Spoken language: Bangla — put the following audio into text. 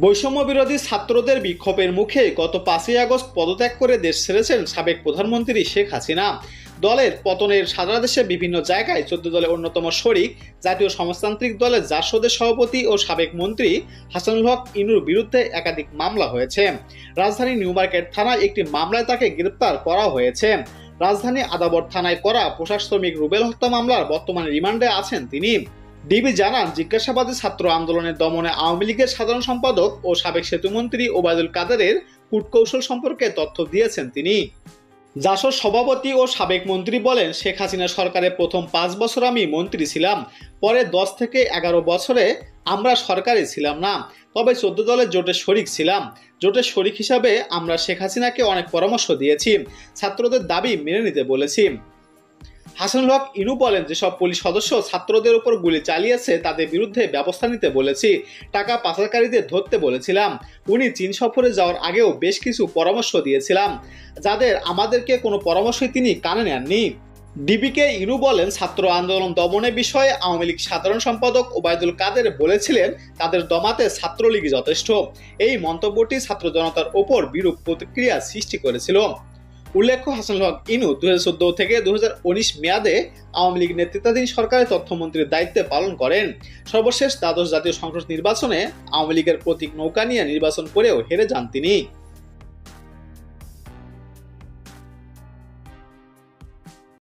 বৈষম্য বিরোধী ছাত্রদের বিক্ষোভের মুখে গত 5ই আগস্ট পদত্যাগ করে দেশ ছেড়েছেন সাবেক প্রধানমন্ত্রী শেখ হাসিনা। দলের পতনের সারা দেশে বিভিন্ন জায়গায় 14 দলের অন্যতম শরিক জাতীয় সমাজতান্ত্রিক দলের জাসদের সভাপতি ও সাবেক মন্ত্রী হাসানুল হক ইনুর বিরুদ্ধে একাধিক মামলা হয়েছে। রাজধানী নিউ মার্কেট থানায় একটি মামলায় তাকে গ্রেপ্তার করা হয়েছে। রাজধানী আদাবর থানায় করা পোশাক শ্রমিক রুবেল হত্যা মামলার বর্তমানে রিমান্ডে আছেন তিনি। ডিবি জানান, জিজ্ঞাসাবাদে ছাত্র আন্দোলনের দমনে আওয়ামী লীগের সাধারণ সম্পাদক ও সাবেক সেতুমন্ত্রী ওবায়দুল কাদেরের কূটকৌশল সম্পর্কে তথ্য দিয়েছেন তিনি। জাসদ সভাপতি ও সাবেক মন্ত্রী বলেন, শেখ হাসিনা সরকারের প্রথম 5 বছর আমি মন্ত্রী ছিলাম, পরে 10 থেকে 11 বছরে আমরা সরকারে ছিলাম না, তবে 14 দলের জোটের শরিক ছিলাম। জোটের শরিক হিসাবে আমরা শেখ হাসিনাকে অনেক পরামর্শ দিয়েছি, ছাত্রদের দাবি মেনে নিতে বলেছি। হাসানুল হক ইনু বলেন, যেসব পুলিশ সদস্য ছাত্রদের উপর গুলি চালিয়েছে তাদের বিরুদ্ধে ব্যবস্থা নিতে বলেছি, টাকা পাচারকারীদের ধরতে বলেছিলাম। উনি চীন সফরে যাওয়ার আগেও বেশ কিছু পরামর্শ দিয়েছিলাম, যাদের আমাদেরকে কোনো পরামর্শই তিনি কানে নেননি। ডিবিকে ইনু বলেন, ছাত্র আন্দোলন দমনের বিষয়ে আওয়ামী লীগ সাধারণ সম্পাদক ওবায়দুল কাদের বলেছিলেন তাদের দমাতে ছাত্রলীগই যথেষ্ট। এই মন্তব্যটি ছাত্র জনতার ওপর বিরূপ প্রতিক্রিয়া সৃষ্টি করেছিল। উল্লেখ্য, হাসানুল হক ইনু 2014 থেকে 2019 মেয়াদে আওয়ামী লীগ নেতৃত্বাধীন সরকারের তথ্যমন্ত্রীর দায়িত্বে পালন করেন। সর্বশেষ দ্বাদশ জাতীয় সংসদ নির্বাচনে আওয়ামী লীগের প্রতীক নৌকা নিয়ে নির্বাচন করেও হেরে যান তিনি।